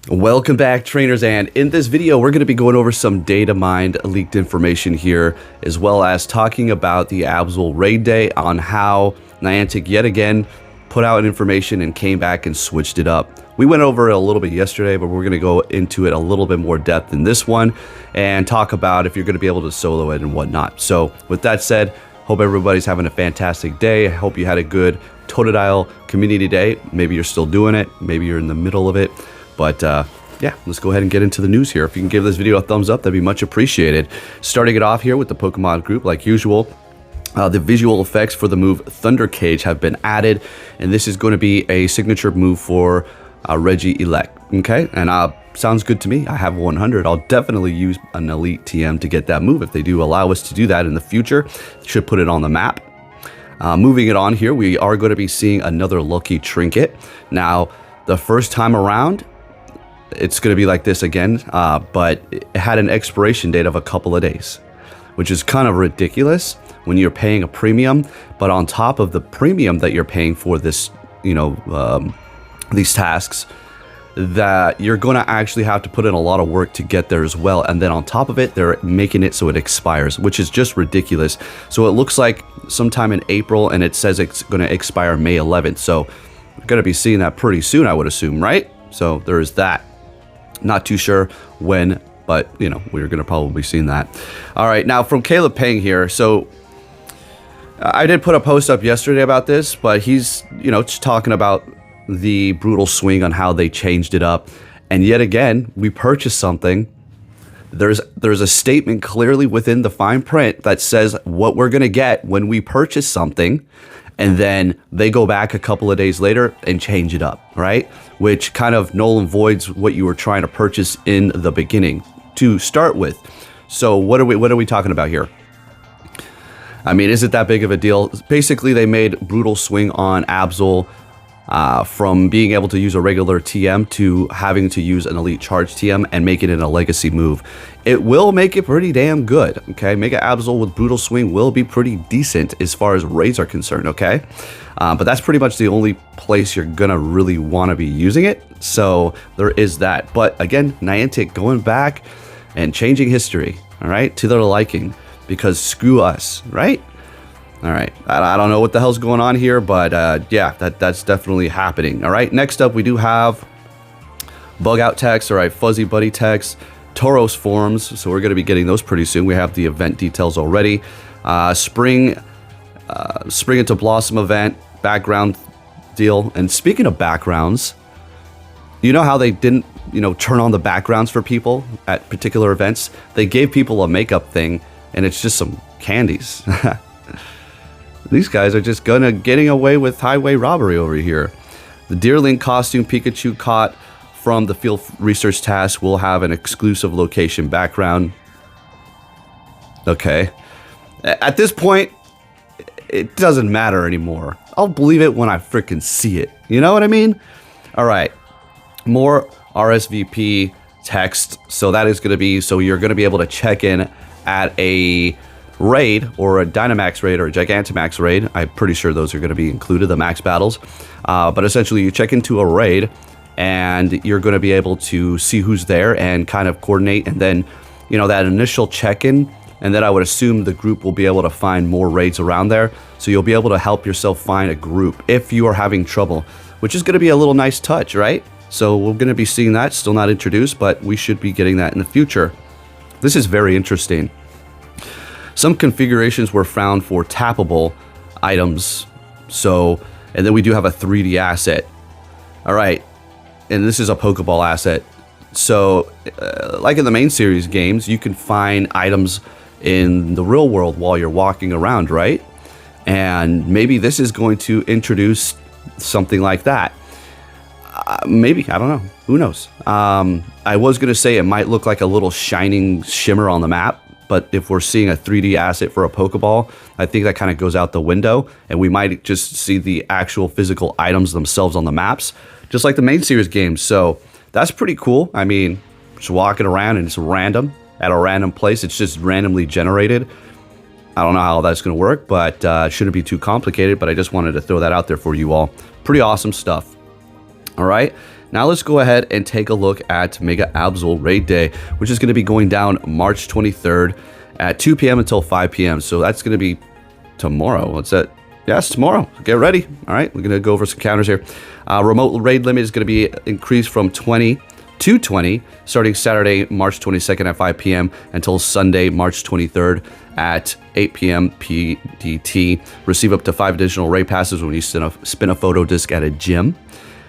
Welcome back, trainers, and in this video we're going to be going over some data mined leaked information here, as well as talking about the Absol raid day on how Niantic yet again put out information and came back and switched it up. We went over it a little bit yesterday, but we're going to go into it a little bit more depth in this one and talk about if you're going to be able to solo it and whatnot. So with that said, hope everybody's having a fantastic day. I hope you had a good Totodile community day. Maybe you're still doing it, maybe you're in the middle of it. But yeah, let's go ahead and get into the news here. If you can give this video a thumbs up, that'd be much appreciated. Starting it off here with the Pokemon group, like usual. The visual effects for the move Thunder Cage have been added, and this is going to be a signature move for Regieleki. Okay, and sounds good to me. I have 100. I'll definitely use an Elite TM to get that move if they do allow us to do that in the future. Should put it on the map. Moving it on here, we are going to be seeing another lucky trinket. Now, the first time around, it's going to be like this again, but it had an expiration date of a couple of days, which is kind of ridiculous when you're paying a premium. But on top of the premium that you're paying for this, these tasks, that you're going to actually have to put in a lot of work to get there as well. And then on top of it, they're making it so it expires, which is just ridiculous. So it looks like sometime in April, and it says it's going to expire May 11th. So we're going to be seeing that pretty soon, I would assume, right? So there is that. Not too sure when, but, you know, we're going to probably be seeing that. All right, now from Caleb Peng here. So I did put a post up yesterday about this, but he's, just talking about the brutal swing on how they changed it up. And yet again, we purchased something. There's a statement clearly within the fine print that says what we're going to get when we purchase something. And then they go back a couple of days later and change it up, right? Which kind of null and voids what you were trying to purchase in the beginning to start with. So what are we talking about here? I mean, is it that big of a deal? Basically, they made brutal swing on Absol from being able to use a regular TM to having to use an elite charge TM and make it in a legacy move. It will make it pretty damn good, okay? Mega Absol with brutal swing will be pretty decent as far as raids are concerned, okay? But that's pretty much the only place you're gonna really want to be using it. So there is that. But again, Niantic going back and changing history, all right, to their liking, because screw us, right? All right, I don't know what the hell's going on here, but yeah, that's definitely happening. All right, next up we do have bug out text, all right, fuzzy buddy text, Tauros forms, so we're going to be getting those pretty soon. We have the event details already. Spring into Blossom event, background deal. And speaking of backgrounds, you know how they didn't, turn on the backgrounds for people at particular events? They gave people a makeup thing, and it's just some candies. These guys are just getting away with highway robbery over here. The Deerling costume Pikachu caught from the field research task will have an exclusive location background. Okay. At this point, it doesn't matter anymore. I'll believe it when I freaking see it. You know what I mean? All right. More RSVP text. So that is going to be, so you're going to be able to check in at a raid or a Dynamax raid or a Gigantamax raid. I'm pretty sure those are going to be included, the max battles. But essentially you check into a raid and you're going to be able to see who's there and kind of coordinate. And then, that initial check-in, and then I would assume the group will be able to find more raids around there. So you'll be able to help yourself find a group if you are having trouble, which is going to be a little nice touch, right? So we're going to be seeing that, still not introduced, but we should be getting that in the future. This is very interesting. Some configurations were found for tappable items. So, and then we do have a 3D asset. All right. And this is a Pokeball asset. So, like in the main series games, you can find items in the real world while you're walking around, right? And maybe this is going to introduce something like that. Maybe, I don't know. Who knows? I was going to say it might look like a little shining shimmer on the map. But if we're seeing a 3D asset for a Pokeball, I think that kind of goes out the window, and we might just see the actual physical items themselves on the maps, just like the main series games. So that's pretty cool. I mean, just walking around and it's random at a random place. It's just randomly generated. I don't know how that's going to work, but shouldn't be too complicated. But I just wanted to throw that out there for you all. Pretty awesome stuff. All right. Now let's go ahead and take a look at Mega Absol Raid Day, which is going to be going down March 23rd at 2 p.m. until 5 p.m. So that's going to be tomorrow. What's that? Yes, tomorrow. Get ready. All right, we're going to go over some counters here. Remote raid limit is going to be increased from 20 to 20 starting Saturday, March 22nd at 5 p.m. until Sunday, March 23rd at 8 p.m. PDT. Receive up to 5 additional raid passes when you spin a photo disc at a gym,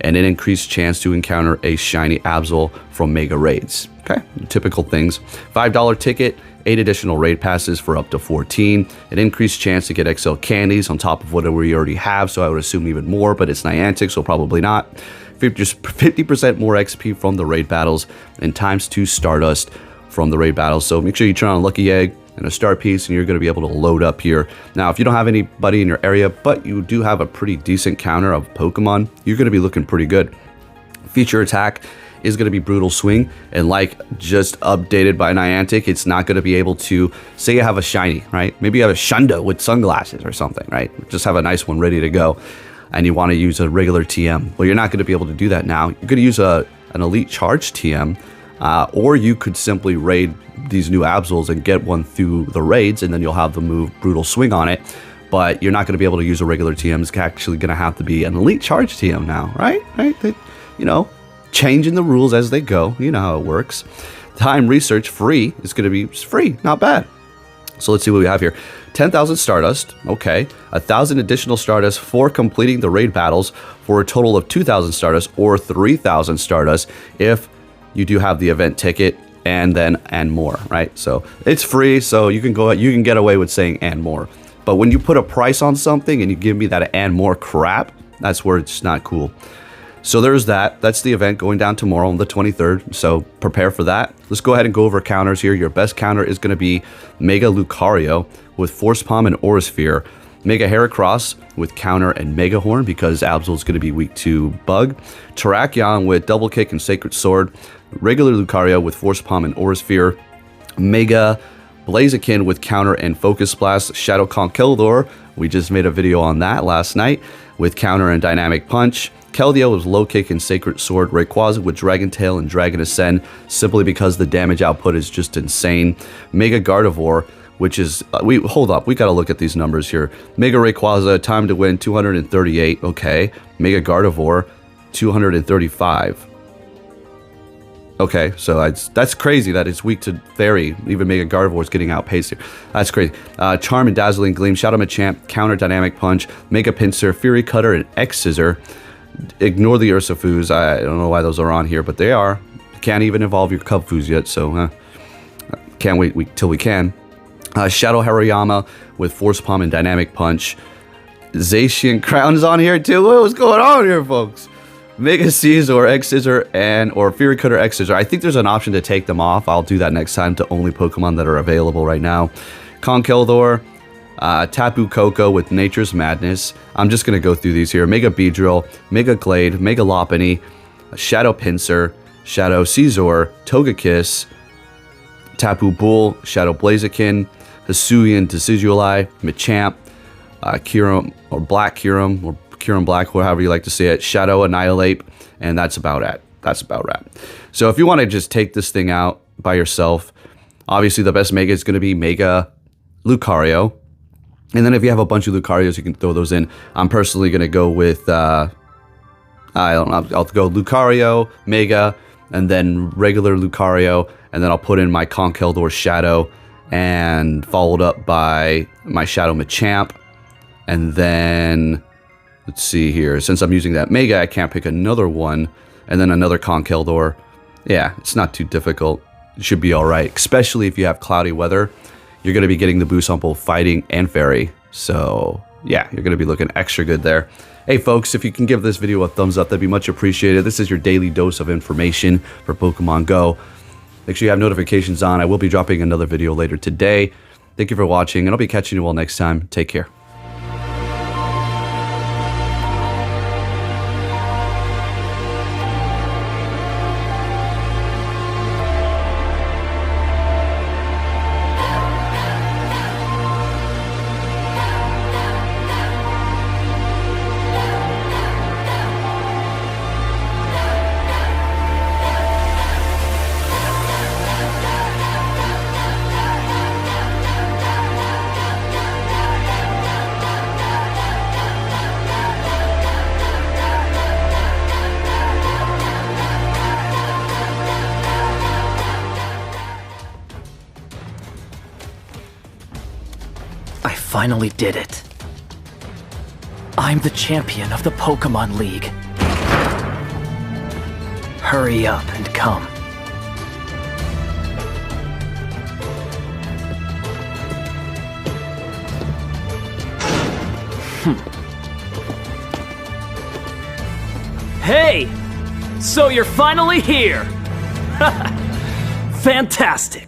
and an increased chance to encounter a shiny Absol from Mega Raids. Okay, typical things. $5 ticket, 8 additional raid passes for up to 14, an increased chance to get XL candies on top of whatever we already have, so I would assume even more, but it's Niantic, so probably not. 50% more XP from the raid battles, and ×2 Stardust from the raid battles. So make sure you turn on a Lucky Egg and a Star Piece, and you're going to be able to load up here. Now, if you don't have anybody in your area, but you do have a pretty decent counter of Pokemon, you're going to be looking pretty good. Feature attack is going to be Brutal Swing, and like just updated by Niantic, it's not going to be able to, say you have a shiny, right? Maybe you have a Shundo with sunglasses or something, right? Just have a nice one ready to go, and you want to use a regular TM. Well, you're not going to be able to do that now. You're going to use an Elite Charge TM, or you could simply raid these new Absols and get one through the raids, and then you'll have the move Brutal Swing on it, but you're not going to be able to use a regular TM. It's actually going to have to be an Elite Charge TM now, right? You know, changing the rules as they go. You know how it works. Time research free is going to be free. Not bad. So let's see what we have here. 10,000 Stardust. Okay. 1,000 additional Stardust for completing the raid battles for a total of 2,000 Stardust or 3,000 Stardust if you do have the event ticket and more, right? So it's free. So you can get away with saying and more. But when you put a price on something and you give me that and more crap, that's where it's not cool. So there's that. That's the event going down tomorrow on the 23rd. So prepare for that. Let's go ahead and go over counters here. Your best counter is going to be Mega Lucario with Force Palm and Aura Sphere. Mega Heracross with Counter and Mega Horn because Absol is going to be weak to Bug. Terrakion with Double Kick and Sacred Sword. Regular Lucario with Force Palm and Aura Sphere. Mega Blaziken with Counter and Focus Blast. Shadow Conkeldurr, we just made a video on that last night, with Counter and Dynamic Punch. Keldeo with Low Kick and Sacred Sword. Rayquaza with Dragon Tail and Dragon Ascend, simply because the damage output is just insane. Mega Gardevoir, which is, hold up, we gotta look at these numbers here. Mega Rayquaza, time to win, 238, okay. Mega Gardevoir, 235. Okay, so that's crazy that it's weak to Fairy. Even Mega Gardevoir is getting outpaced here. That's crazy. Charm and Dazzling Gleam, Shadow Machamp, Counter Dynamic Punch, Mega Pinsir, Fury Cutter, and X-Scissor. Ignore the Urshifu's. I don't know why those are on here, but they are. You can't even evolve your Cubfoo's yet, so can't wait till we can. Shadow Hariyama with Force Palm and Dynamic Punch. Zacian Crown is on here too. What's going on here, folks? Mega Caesar, X-Scissor, or Fury Cutter X-Scissor. I think there's an option to take them off. I'll do that next time to only Pokemon that are available right now. Conkeldurr, Tapu Koko with Nature's Madness. I'm just going to go through these here. Mega Beedrill, Mega Glade, Mega Lopunny, Shadow Pinsir, Shadow Caesar, Togekiss, Tapu Bull, Shadow Blaziken, Hisuian Decidueye, Machamp, Kyurem, or Black Kyurem, or Kyurem Black, however you like to say it, Shadow Annihilate, and that's about it. So if you want to just take this thing out by yourself, obviously the best Mega is going to be Mega Lucario. And then if you have a bunch of Lucarios, you can throw those in. I'm personally going to go with, I don't know, I'll go Lucario, Mega, and then regular Lucario, and then I'll put in my Conkeldurr Shadow, and followed up by my Shadow Machamp. And then, let's see here, since I'm using that Mega, I can't pick another one, and then another Conkeldurr. Yeah, it's not too difficult. It should be alright, especially if you have cloudy weather. You're going to be getting the boost on both Fighting and Fairy. So, yeah, you're going to be looking extra good there. Hey, folks, if you can give this video a thumbs up, that'd be much appreciated. This is your daily dose of information for Pokemon Go. Make sure you have notifications on. I will be dropping another video later today. Thank you for watching, and I'll be catching you all next time. Take care. finally did it. I'm the champion of the Pokémon League. Hurry up and come. Hey! So you're finally here! Fantastic!